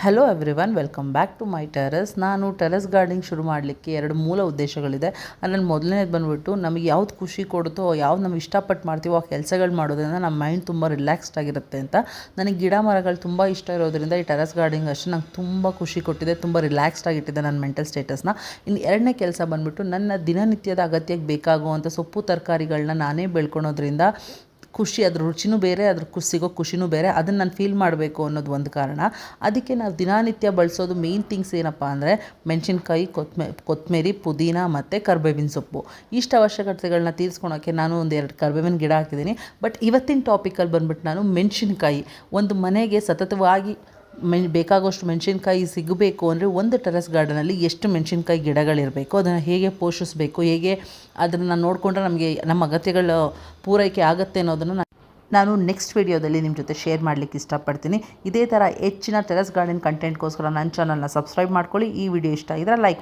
Hello everyone, welcome back to my terrace. ನಾನು terrace gardening ಶುರು ಮಾಡಲಿಕ್ಕೆ ಎರಡು ಮೂಲ ಉದ್ದೇಶಗಳಿದೆ. ಅದರಲ್ಲಿ ಮೊದಲನೇದು ಬಂದುಬಿಟ್ಟು ನಮಗೆ ಯಾವ್ದು ಖುಷಿ ಕೊಡುತ್ತೋ, ಯಾವ್ದು ನಾವು ಇಷ್ಟಪಟ್ಟು ಮಾಡ್ತೀವೋ ಆ ಕೆಲಸಗಳು ಮಾಡೋದ್ರಿಂದ ನಮ್ಮ ಮೈಂಡ್ ತುಂಬ ರಿಲ್ಯಾಕ್ಸ್ಡ್ ಆಗಿರುತ್ತೆ ಅಂತ. ನನಗೆ ಗಿಡ ಮರಗಳು ತುಂಬ ಇಷ್ಟ ಇರೋದ್ರಿಂದ ಈ ಟೆರೆಸ್ ಗಾರ್ಡನಿಂಗ್ ಅಷ್ಟೇ ನಂಗೆ ತುಂಬ ಖುಷಿ ಕೊಟ್ಟಿದೆ, ತುಂಬ ರಿಲ್ಯಾಕ್ಸ್ಡ್ ಆಗಿಟ್ಟಿದೆ ನನ್ನ ಮೆಂಟಲ್ ಸ್ಟೇಟಸ್ನ. ಇನ್ನು ಎರಡನೇ ಕೆಲಸ ಬಂದುಬಿಟ್ಟು ನನ್ನ ದಿನನಿತ್ಯದ ಅಗತ್ಯಕ್ಕೆ ಬೇಕಾಗುವಂಥ ಸೊಪ್ಪು ತರಕಾರಿಗಳನ್ನ ನಾನೇ ಬೆಳ್ಕೊಳೋದ್ರಿಂದ ಖುಷಿ, ಅದ್ರ ರುಚಿನೂ ಬೇರೆ, ಅದ್ರ ಸಿಗೋ ಖುಷಿನೂ ಬೇರೆ. ಅದನ್ನು ನಾನು ಫೀಲ್ ಮಾಡಬೇಕು ಅನ್ನೋದು ಒಂದು ಕಾರಣ. ಅದಕ್ಕೆ ನಾವು ದಿನನಿತ್ಯ ಬಳಸೋದು ಮೇಯ್ನ್ ಥಿಂಗ್ಸ್ ಏನಪ್ಪ ಅಂದರೆ ಮೆಣಸಿನ್ಕಾಯಿ, ಕೊತ್ತಂಬರಿ, ಪುದೀನ ಮತ್ತು ಕರಿಬೇವಿನ ಸೊಪ್ಪು. ಇಷ್ಟು ಅವಶ್ಯಕತೆಗಳನ್ನ ತೀರಿಸ್ಕೊಳೋಕ್ಕೆ ನಾನು ಒಂದೆರಡು ಕರಿಬೇವಿನ ಗಿಡ ಹಾಕಿದ್ದೀನಿ. ಬಟ್ ಇವತ್ತಿನ ಟಾಪಿಕಲ್ಲಿ ಬಂದುಬಿಟ್ಟು ನಾನು ಮೆಣಸಿನ್ಕಾಯಿ, ಒಂದು ಮನೆಗೆ ಸತತವಾಗಿ ಬೇಕಾಗೋಷ್ಟು ಮೆಣಸಿನ್ಕಾಯಿ ಸಿಗಬೇಕು ಅಂದರೆ ಒಂದು ಟೆರೆಸ್ ಗಾರ್ಡನಲ್ಲಿ ಎಷ್ಟು ಮೆಣಸಿನ್ಕಾಯಿ ಗಿಡಗಳಿರಬೇಕು, ಅದನ್ನು ಹೇಗೆ ಪೋಷಿಸಬೇಕು, ಹೇಗೆ ಅದನ್ನು ನೋಡಿಕೊಂಡ್ರೆ ನಮಗೆ ನಮ್ಮ ಅಗತ್ಯಗಳ ಪೂರೈಕೆ ಆಗುತ್ತೆ ಅನ್ನೋದನ್ನು ನಾನು ನೆಕ್ಸ್ಟ್ ವಿಡಿಯೋದಲ್ಲಿ ನಿಮ್ಮ ಜೊತೆ ಶೇರ್ ಮಾಡಲಿಕ್ಕೆ ಇಷ್ಟಪಡ್ತೀನಿ. ಇದೇ ಥರ ಹೆಚ್ಚಿನ ಟೆರೆಸ್ ಗಾರ್ಡನ್ ಕಂಟೆಂಟ್ಗೋಸ್ಕರ ನನ್ನ ಚಾನಲ್ನ ಸಬ್ಸ್ಕ್ರೈಬ್ ಮಾಡ್ಕೊಳ್ಳಿ. ಈ ವಿಡಿಯೋ ಇಷ್ಟ ಆಗಿದ್ರೆ ಲೈಕ್